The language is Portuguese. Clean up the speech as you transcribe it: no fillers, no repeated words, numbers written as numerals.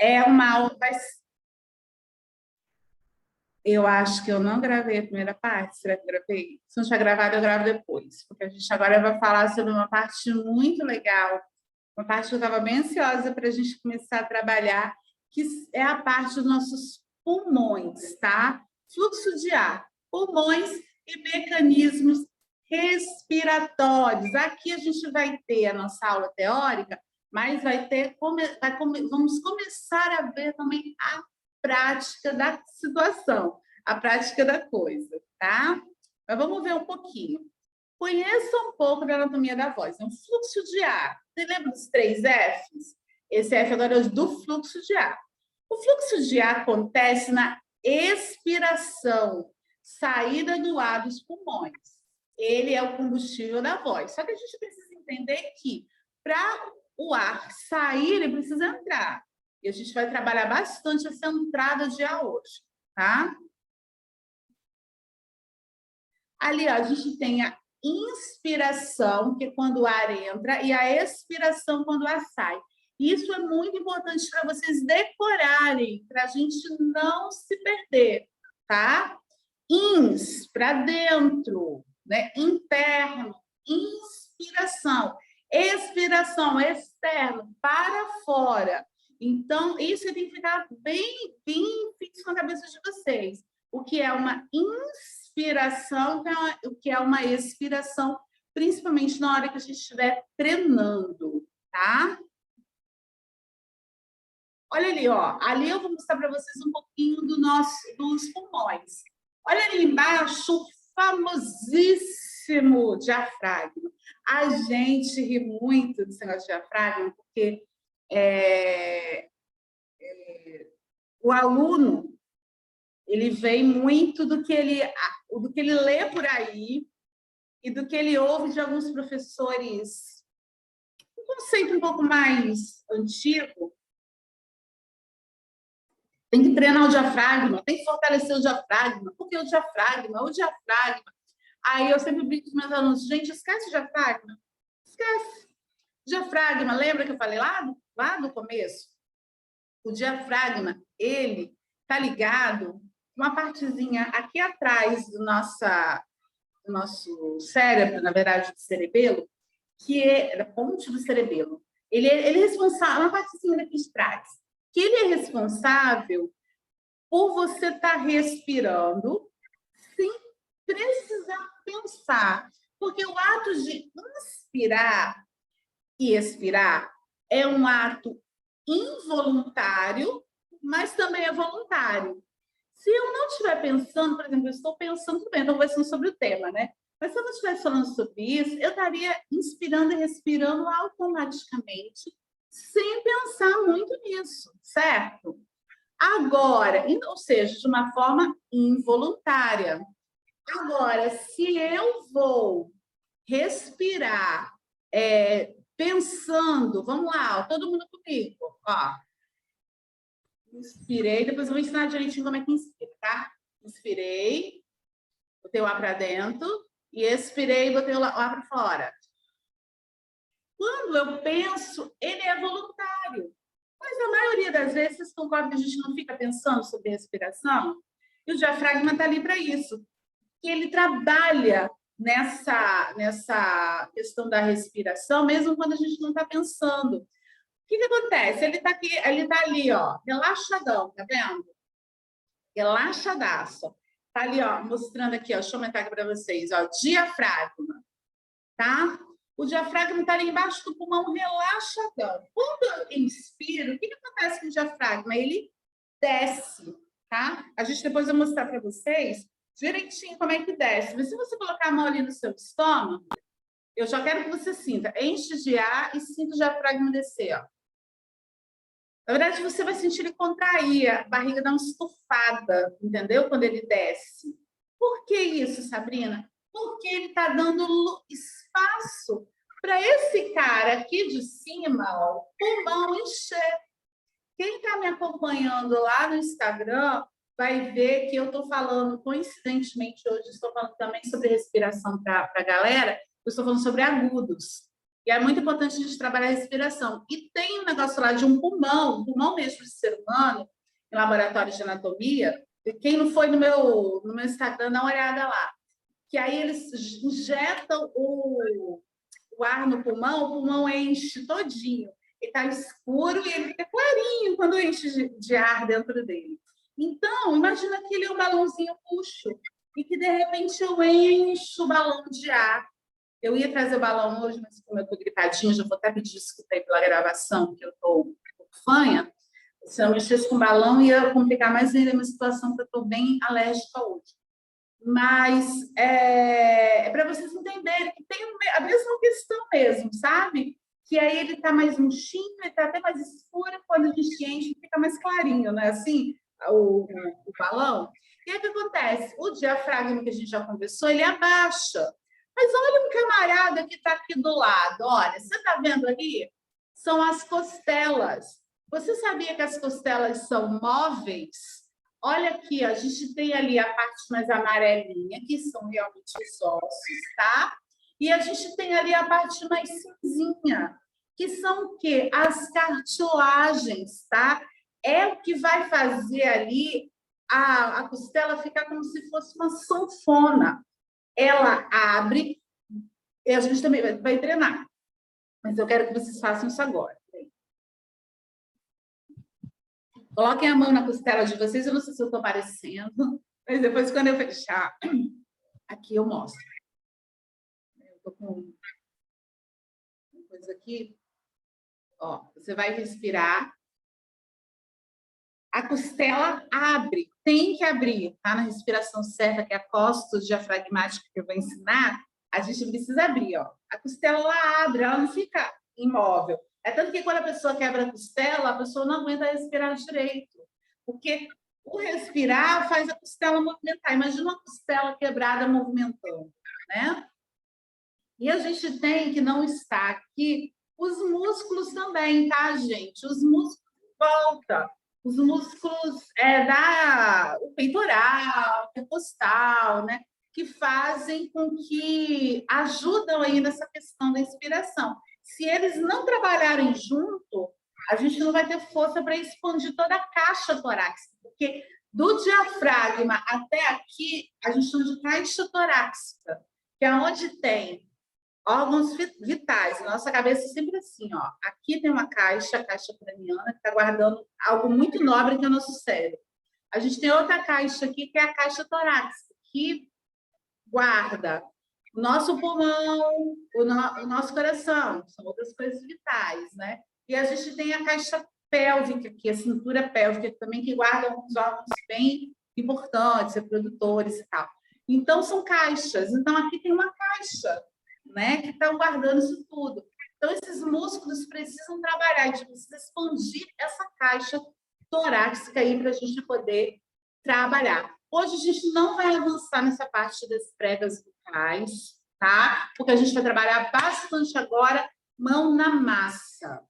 É uma aula. Eu acho que eu não gravei a primeira parte. Será que eu gravei? Se não tiver gravado, eu gravo depois. Porque a gente agora vai falar sobre uma parte muito legal, uma parte que eu estava bem ansiosa para a gente começar a trabalhar, que é a parte dos nossos pulmões, tá? Fluxo de ar, pulmões e mecanismos respiratórios. Aqui a gente vai ter a nossa aula teórica, mas vamos começar a ver também a prática da situação, a prática da coisa, tá? Mas vamos ver um pouquinho. Conheça um pouco da anatomia da voz. É um fluxo de ar. Você lembra dos 3 Fs? Esse F agora é do fluxo de ar. O fluxo de ar acontece na expiração, saída do ar dos pulmões. Ele é o combustível da voz. Só que a gente precisa entender que para o ar sair, ele precisa entrar. E a gente vai trabalhar bastante essa entrada de ar hoje, tá? Ali, ó, a gente tem a inspiração, que é quando o ar entra, e a expiração, quando o ar sai. Isso é muito importante para vocês decorarem, para a gente não se perder, tá? Ins, para dentro, né? Interno, inspiração. Expiração, externo, para fora. Então, isso tem que ficar bem, bem fixo na cabeça de vocês. O que é uma inspiração, o que é uma expiração, principalmente na hora que a gente estiver treinando, tá? Olha ali, ó. Ali eu vou mostrar para vocês um pouquinho dos pulmões. Olha ali embaixo, o famosíssimo diafragma. A gente ri muito desse negócio de diafragma, porque o aluno, ele vem muito do que ele lê por aí e do que ele ouve de alguns professores. Um conceito um pouco mais antigo. Tem que treinar o diafragma, tem que fortalecer o diafragma. Por que o diafragma? O diafragma. Aí eu sempre brinco com os meus alunos, gente, esquece o diafragma. Esquece. Diafragma, lembra que eu falei lá no começo? O diafragma, ele tá ligado uma partezinha aqui atrás do nosso cérebro, na verdade, do cerebelo, que é a ponte do cerebelo. Ele é responsável, uma partezinha daqui de trás, que ele é responsável por você estar respirando sem precisar pensar. Porque o ato de inspirar e expirar é um ato involuntário, mas também é voluntário. Se eu não estiver pensando, por exemplo, eu estou pensando, tudo bem, estou conversando sobre o tema, né? Mas se eu não estivesse falando sobre isso, eu estaria inspirando e respirando automaticamente, sem pensar muito nisso, certo? Agora, ou seja, de uma forma involuntária. Agora, se eu vou respirar pensando, vamos lá, ó, todo mundo comigo, ó. Inspirei, depois eu vou ensinar direitinho como é que inspira, tá? Inspirei, botei o ar para dentro, e expirei, botei o ar para fora. Quando eu penso, ele é voluntário. Mas a maioria das vezes, vocês concordam que a gente não fica pensando sobre respiração? E o diafragma está ali para isso. Que ele trabalha nessa questão da respiração, mesmo quando a gente não está pensando. O que acontece? Ele está ali, ó, relaxadão, tá vendo? Relaxadaço. Tá ali, ó, mostrando aqui, ó, deixa eu aumentar aqui para vocês, ó, diafragma, tá? O diafragma está ali embaixo do pulmão, relaxadão. Quando eu inspiro, o que acontece com o diafragma? Ele desce, tá? A gente depois vai mostrar para vocês direitinho como é que desce. Mas se você colocar a mão ali no seu estômago, eu já quero que você sinta. Enche de ar e sinta o diafragma descer, ó. Na verdade, você vai sentir ele contrair, a barriga dar uma estufada, entendeu? Quando ele desce. Por que isso, Sabrina? Porque ele está dando espaço para esse cara aqui de cima, ó, o pulmão encher. Quem está me acompanhando lá no Instagram vai ver que eu estou falando, coincidentemente, hoje estou falando também sobre respiração para a galera, eu estou falando sobre agudos. E é muito importante a gente trabalhar a respiração. E tem um negócio lá de um pulmão mesmo de ser humano, em laboratório de anatomia. E quem não foi no meu Instagram, dá uma olhada lá. Que aí eles injetam o ar no pulmão, o pulmão enche todinho. Ele está escuro e ele fica clarinho quando enche de ar dentro dele. Então, imagina que ele é um balãozinho puxo e que, de repente, eu encho o balão de ar. Eu ia trazer o balão hoje, mas como eu estou gripadinha, já vou até pedir desculpa aí pela gravação, que eu estou com fanha. Se eu mexesse com o balão, ia complicar mais ainda a minha situação, porque eu estou bem alérgica hoje. Mas é para vocês entenderem que tem a mesma questão mesmo, sabe? Que aí ele está mais murchinho, ele está até mais escuro, quando a gente enche, fica mais clarinho, né? Assim, o balão. E aí o que acontece? O diafragma que a gente já conversou, ele abaixa. Mas olha um camarada que está aqui do lado, olha, você está vendo ali? São as costelas. Você sabia que as costelas são móveis? Olha aqui, a gente tem ali a parte mais amarelinha, que são realmente os ossos, tá? E a gente tem ali a parte mais cinzinha, que são o quê? As cartilagens, tá? É o que vai fazer ali a costela ficar como se fosse uma sanfona. Ela abre, e a gente também vai treinar. Mas eu quero que vocês façam isso agora. Coloquem a mão na costela de vocês. Eu não sei se eu estou aparecendo, mas depois, quando eu fechar, aqui eu mostro. Eu estou com uma coisa aqui. Ó, você vai respirar. A costela abre, tem que abrir, tá? Na respiração certa, que é a costos diafragmática que eu vou ensinar, a gente precisa abrir, ó. A costela, ela abre, ela não fica imóvel. É tanto que quando a pessoa quebra a costela, a pessoa não aguenta respirar direito. Porque o respirar faz a costela movimentar. Imagina uma costela quebrada movimentando, né? E a gente tem que não está aqui os músculos também, tá, gente? Os músculos volta. Os músculos o peitoral, intercostal, né? Que fazem com que ajudam aí nessa questão da inspiração. Se eles não trabalharem junto, a gente não vai ter força para expandir toda a caixa torácica, porque do diafragma até aqui, a gente chama de caixa torácica, que é onde tem órgãos vitais. Nossa cabeça é sempre assim, ó. Aqui tem uma caixa, a caixa craniana, que está guardando algo muito nobre que é o nosso cérebro. A gente tem outra caixa aqui, que é a caixa torácica, que guarda o nosso pulmão, o nosso coração, são outras coisas vitais, né? E a gente tem a caixa pélvica aqui, a cintura pélvica também, que guarda alguns órgãos bem importantes, reprodutores e tal. Então, são caixas. Então, aqui tem uma caixa, né, que estão guardando isso tudo. Então, esses músculos precisam trabalhar, a gente precisa expandir essa caixa torácica aí para a gente poder trabalhar. Hoje a gente não vai avançar nessa parte das pregas bucais, tá? Porque a gente vai trabalhar bastante agora mão na massa.